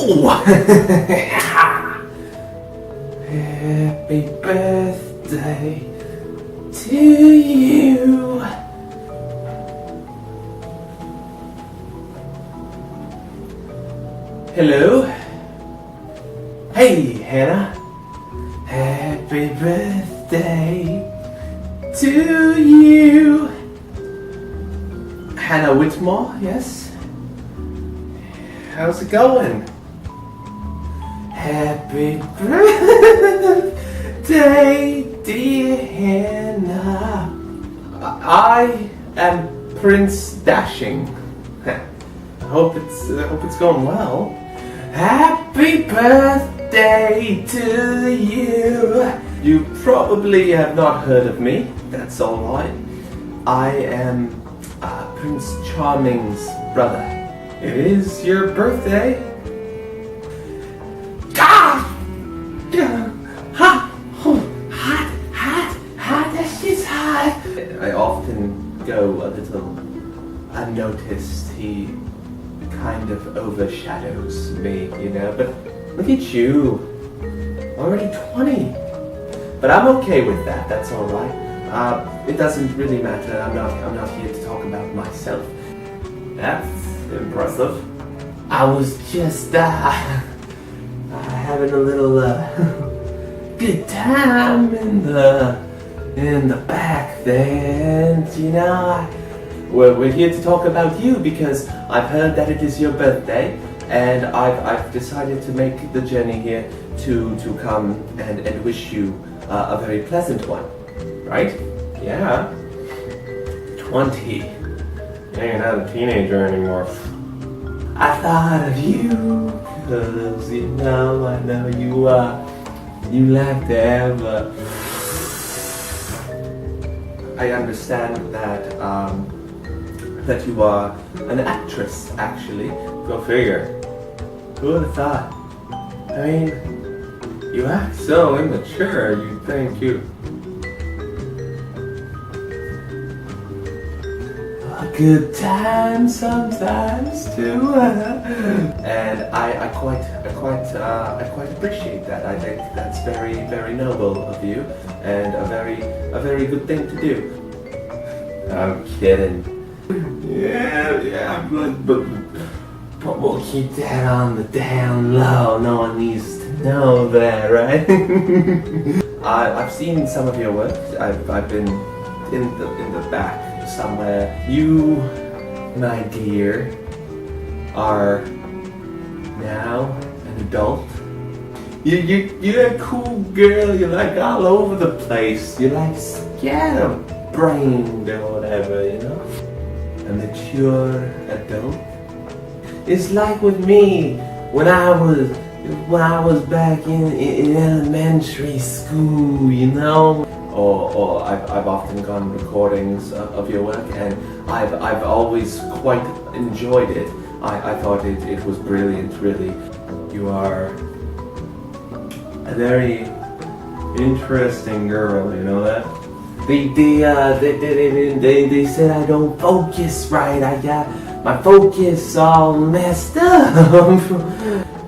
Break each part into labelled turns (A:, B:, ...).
A: Oh! Happy birthday to you. Hello? Hey, Hannah. Happy birthday to you. Hannah Whitmore, yes? How's it going? Happy birthday, dear Hannah. I am Prince Dashing. I hope it's going well. Happy birthday to you. You probably have not heard of me. That's all right. I am Prince Charming's brother. It is your birthday. I often go a little unnoticed. He kind of overshadows me, you know. But look at you, already 20. But I'm okay with that. That's all right. It doesn't really matter. I'm not here to talk about myself. That's impressive. I was just having a little good time in the back there, and you know, we're here to talk about you because I've heard that it is your birthday, and I've decided to make the journey here to come and wish you a very pleasant one, right? Yeah. 20. You're not a teenager anymore. I thought of you because you know I know you like to have I understand that you are an actress, actually. Go figure. Who would have thought? I mean, you act so immature. You think you a good time sometimes too, and I quite appreciate that. I think that's very, very noble of you, and a very good thing to do. I'm kidding. Yeah, but we'll keep that on the down low. No one needs to know that, right? I've seen some of your work. I've been in the back somewhere. You, my dear, are now an adult. You're a cool girl. You're like all over the place. You're like scatterbrained or whatever, you know. A mature adult. It's like with me when I was back in elementary school, you know. Or I've often gone recordings of your work, and I've always quite enjoyed it. I thought it was brilliant, really. You are a very interesting girl, you know that? They said I don't focus right. I got my focus all messed up.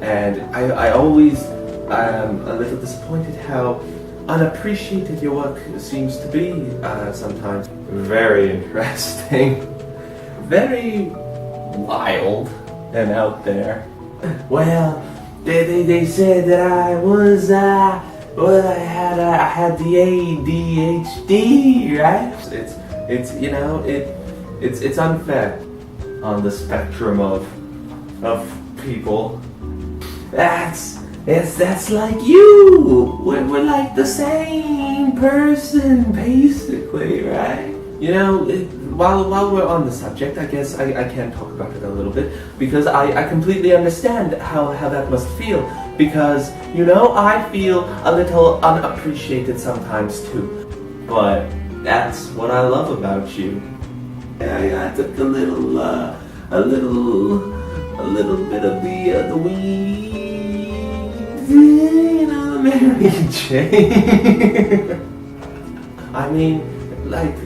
A: And I always am a little disappointed how unappreciated your work seems to be sometimes. Very interesting. Very wild and out there. Well, they said that I was I had the ADHD, right? It's you know, it's unfair on the spectrum of people. That's like you. We're like the same person, basically, right? You know, while we're on the subject, I guess I can talk about it a little bit, because I completely understand how that must feel, because, you know, I feel a little unappreciated sometimes too. But that's what I love about you. I took a little bit of the weed, you know, Mary Jane. I mean, like,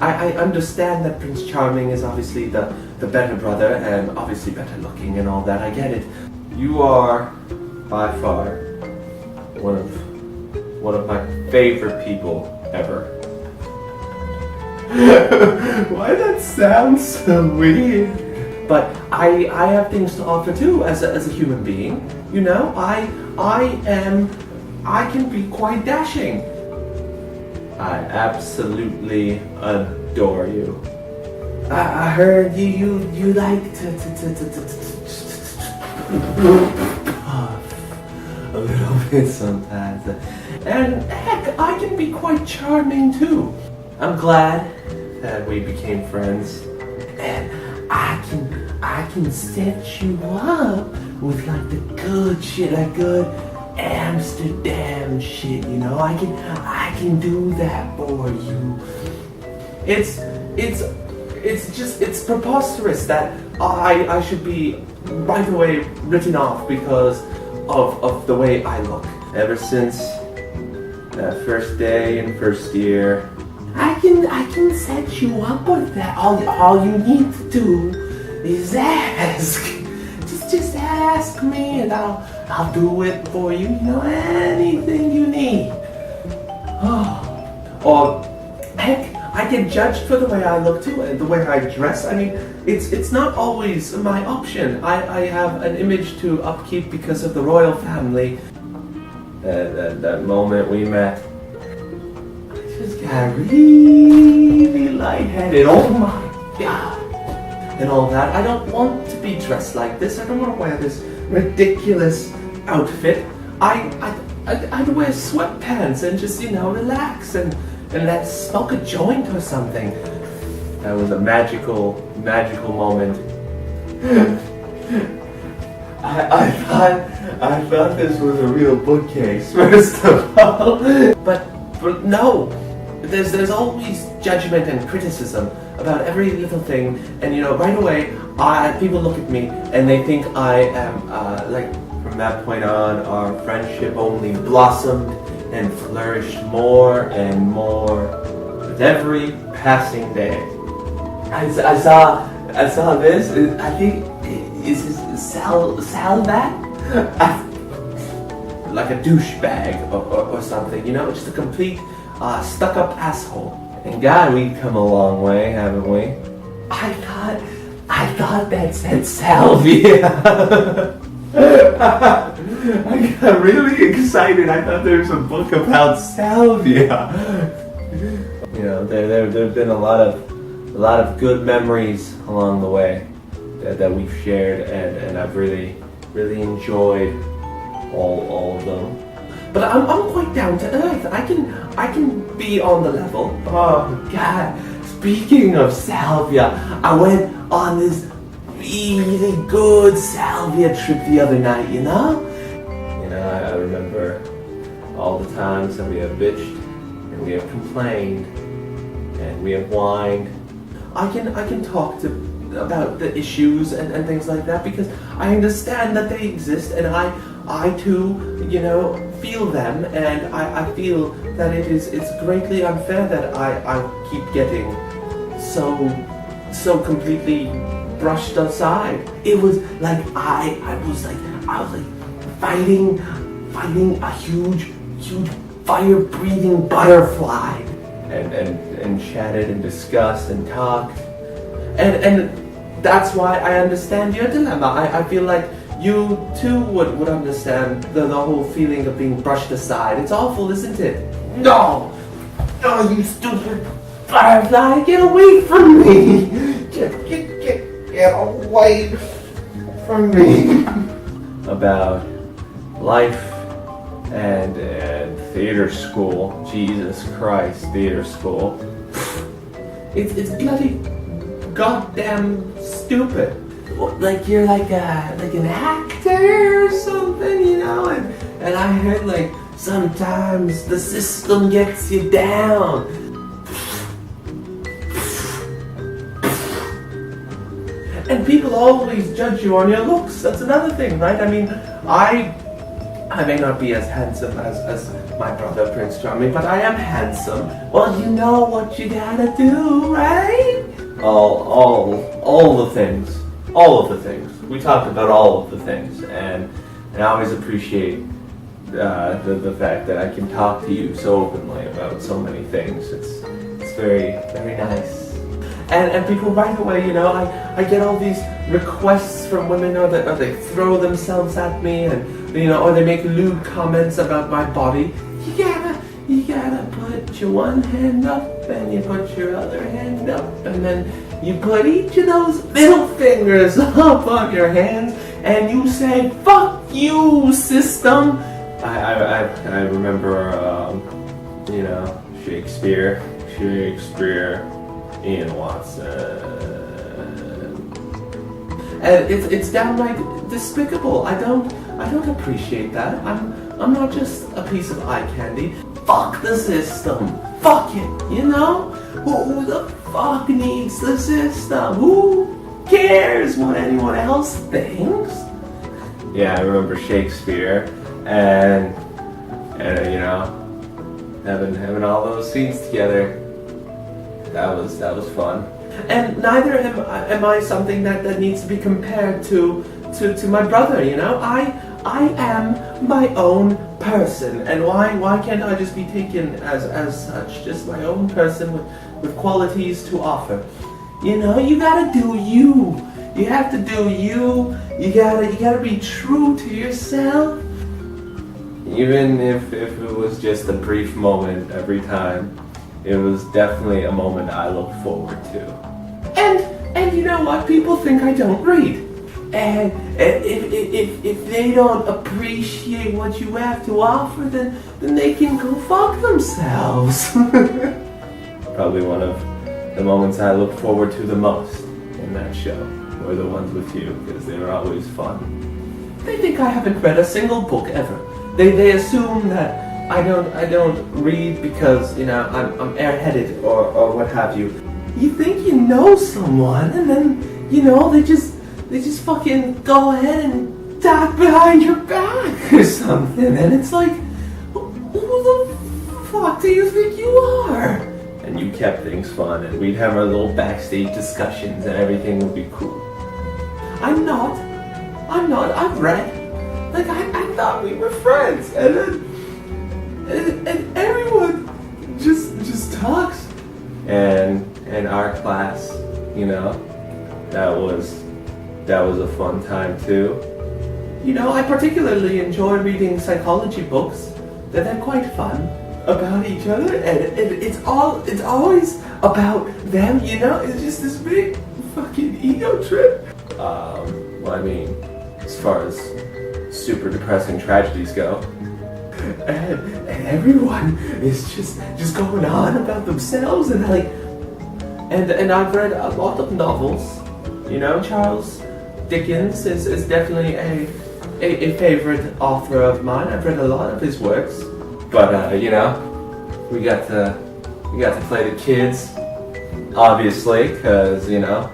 A: I understand that Prince Charming is obviously the better brother and obviously better looking and all that. I get it. You are by far one of my favorite people ever. Why that sounds so weird? But I have things to offer too as a human being. You know, I can be quite dashing. I absolutely adore you. I heard you like to a little bit sometimes. And heck, I can be quite charming too. I'm glad that we became friends. And I can set you up with like the good shit, like good Amsterdam shit, you know? I can do that for you. It's preposterous that I should be right away written off because of the way I look. Ever since that first day and first year, I can set you up with that. All you need to do is ask. Just ask me and I'll do it for you. You know, anything you need. Or heck, I get judged for the way I look too and the way I dress. I mean, it's not always my option. I have an image to upkeep because of the royal family. That moment we met, I just got really lightheaded. Oh my god. And all that. I don't want to be dressed like this. I don't want to wear this ridiculous outfit. I'd wear sweatpants and just, you know, relax and let's smoke a joint or something. That was a magical moment. I thought this was a real bookcase, first of all. But no, there's always judgment and criticism about every little thing, and you know, right away, people look at me and they think I am like. From that point on, our friendship only blossomed and flourished more and more with every passing day. I saw this. I think is this Salvat? Like a douchebag or something, you know, just a complete stuck-up asshole. And God, we've come a long way, haven't we? I thought that said salvia. I got really excited. I thought there was a book about salvia. You know, there've been a lot of good memories along the way that we've shared, and I've really enjoyed all of them. But I'm quite down to earth. I can be on the level. Oh God! Speaking of salvia, I went on this really good salvia trip the other night, you know? You know, I remember all the times that we have bitched and we have complained and we have whined. I can talk about the issues and things like that because I understand that they exist, and I too, you know, feel them, and I feel that it's greatly unfair that I keep getting so completely brushed aside. It was like I was like fighting a huge fire-breathing butterfly, and chatted and discussed and talked, and that's why I understand your dilemma. I feel like you too would understand the whole feeling of being brushed aside. It's awful, isn't it? No, you stupid firefly, get away from me! Get away from me! About life and theater school. Jesus Christ, theater school. It's bloody goddamn stupid. Like you're like an actor or something, you know? And I heard like sometimes the system gets you down. And people always judge you on your looks. That's another thing, right? I mean, I may not be as handsome as my brother Prince Charming, but I am handsome. Well, you know what you gotta do, right? All the things all of the things. We talked about all of the things, and I always appreciate the fact that I can talk to you so openly about so many things. It's very, very nice. And people right away, you know, I get all these requests from women, or they throw themselves at me, and you know, or they make lewd comments about my body. You gotta put your one hand up, and you put your other hand up, and then you put each of those middle fingers up on your hands, and you say, "Fuck you, system." I remember, you know, Shakespeare, Ian Watson, and it's downright despicable. I don't appreciate that. I'm not just a piece of eye candy. Fuck the system. Fuck it. You know? Who the fuck needs the system? Who cares what anyone else thinks? Yeah, I remember Shakespeare and you know, having all those scenes together. That was fun. And neither am I something that needs to be compared to my brother, you know? I am my own person, and why can't I just be taken as such, just my own person with qualities to offer? You know, you gotta do you. You have to do you. You gotta be true to yourself. Even if it was just a brief moment every time, it was definitely a moment I look forward to. And you know what? People think I don't read. And if they don't appreciate what you have to offer, then they can go fuck themselves. Probably one of the moments I look forward to the most in that show were the ones with you, because they were always fun. They think I haven't read a single book ever. They assume that I don't read because, you know, I'm airheaded or what have you. You think you know someone, and then, you know, they just fucking go ahead and talk behind your back or something, and it's like, who the fuck do you think you are? And you kept things fun, and we'd have our little backstage discussions, and everything would be cool. I'm not, I've read. Like, I thought we were friends, and then, and everyone just talks. And our class, you know, that was a fun time too. You know, I particularly enjoy reading psychology books. They're quite fun about each other, and it's always about them, you know? It's just this big fucking ego trip. Well, I mean, as far as super depressing tragedies go, and everyone is just going on about themselves, and like, and I've read a lot of novels. You know, Charles Dickens is definitely a favorite author of mine. I've read a lot of his works, but you know, we got to play the kids, obviously, because you know,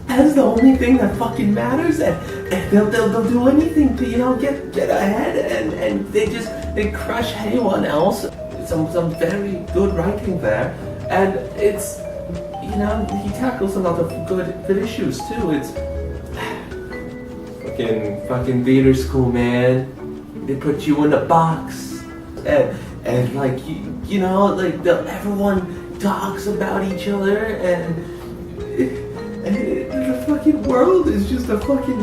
A: that's the only thing that fucking matters, and they'll do anything to, you know, get ahead, and they crush anyone else. Some very good writing there, and it's, you know, he tackles a lot of good issues too. It's fucking theater school, man. They put you in a box, and like you know, like everyone talks about each other, and the fucking world is just a fucking,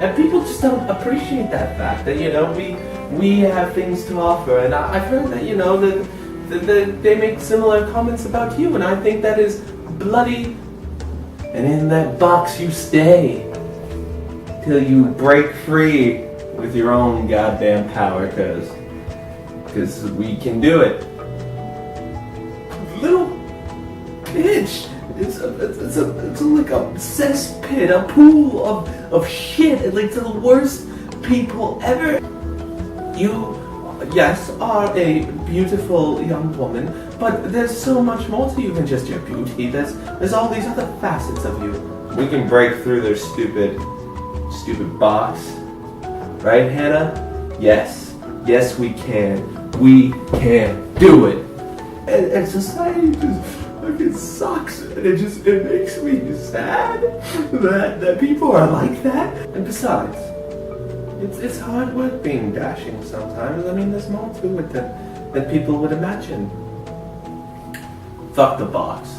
A: and people just don't appreciate that fact that, you know, we have things to offer, and I've heard that, you know, that they make similar comments about you, and I think that is bloody. And in that box you stay till you break free with your own goddamn power, because we can do it. Little bitch. It's like a cesspit, a pool of shit. Like, the worst people ever. You, yes, are a beautiful young woman, but there's so much more to you than just your beauty. There's all these other facets of you. We can break through their stupid box, right, Hannah? Yes, we can. We can do it. And society just fucking sucks. It makes me sad that people are like that. And besides, it's hard work being dashing sometimes. I mean, there's more to it than people would imagine. Fuck the box.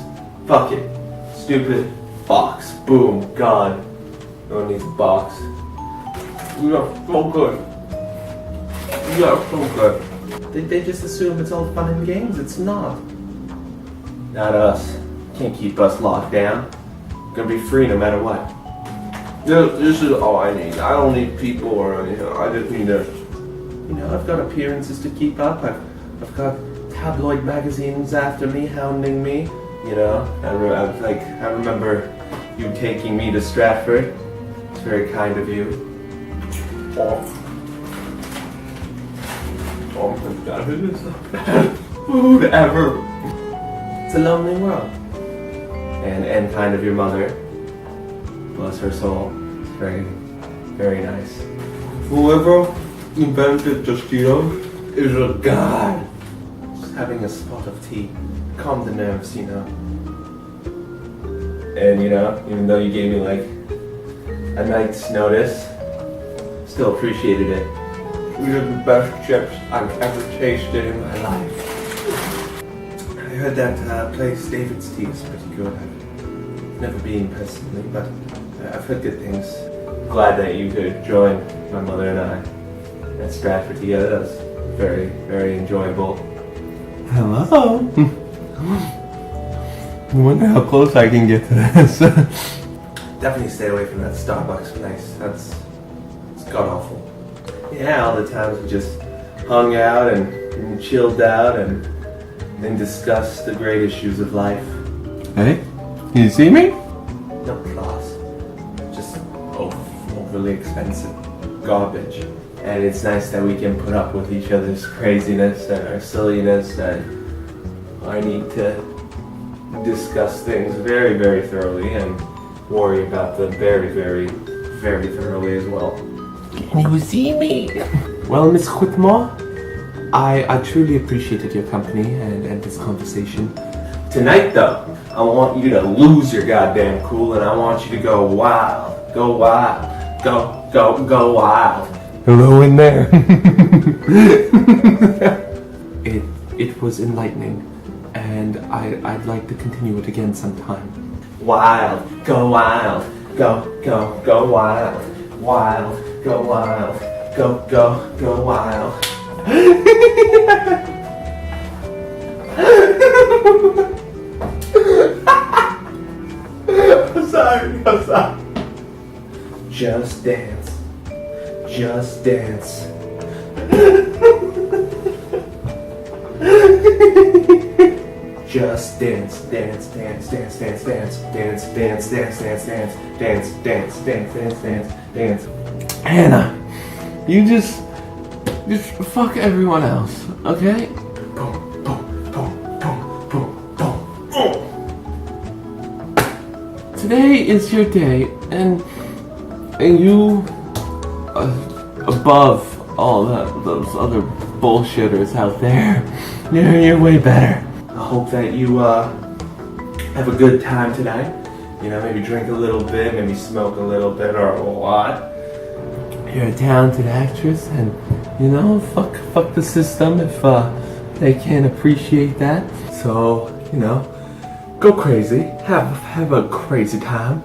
A: Fuck it. Stupid box. Boom. Gone. No one needs a box. You are so good. You are so good. They just assume it's all fun and games. It's not. Not us. Can't keep us locked down. Gonna be free no matter what. This is all I need. I don't need people or anything. I just need to. I've got appearances to keep up. I've got tabloid magazines after me, hounding me. I remember you taking me to Stratford. It's very kind of you. Oh my God, it is the best food ever. It's a lonely world. And kind of your mother. Bless her soul. It's very, very nice. Whoever invented Tostitos is a god. Just having a spot of tea. Calm the nerves, And even though you gave me like a night's notice, still appreciated it. These are the best chips I've ever tasted in my life. I heard that place, David's Tea, is pretty good. I've never been personally, but I've heard good things. Glad that you could join my mother and I at Stratford together. That was very, very enjoyable. Hello. I wonder how close I can get to this. Definitely stay away from that Starbucks place. It's god awful. Yeah, all the times we just hung out and chilled out and then discussed the great issues of life. Hey, you see me? No class. Just overly expensive garbage. And it's nice that we can put up with each other's craziness and our silliness, and I need to discuss things very, very thoroughly and worry about them very, very, very thoroughly as well. Can you see me? Well, Miss Whitmore, I truly appreciated your company and this conversation. Tonight, though, I want you to lose your goddamn cool, and I want you to go wild. Go wild. Go wild. Hello in there. It was enlightening, and I'd like to continue it again sometime. Wild. Go wild. Go wild. Wild. Go wild. Go wild. I'm sorry. Just dance. Just dance. Just dance. Hannah, you just fuck everyone else, okay? Today is your day, and you, above all those other bullshitters out there, you're way better. I hope that you have a good time tonight. Maybe drink a little bit, maybe smoke a little bit or a lot. You're a talented actress, and fuck the system if they can't appreciate that. So go crazy, have a crazy time,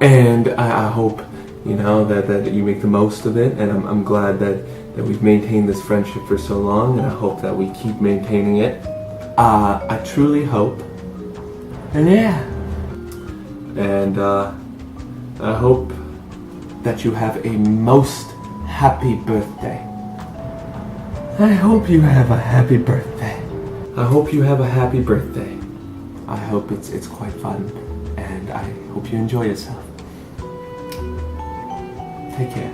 A: and I hope that you make the most of it. And I'm glad that we've maintained this friendship for so long, and I hope that we keep maintaining it. I truly hope, and I hope that you have a most happy birthday. I hope you have a happy birthday. I hope you have a happy birthday. I hope it's quite fun, and I hope you enjoy yourself. Take care.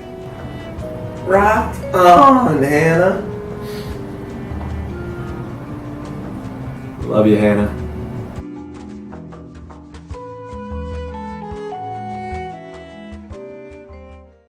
A: Rock on, Hannah. Love you, Hannah.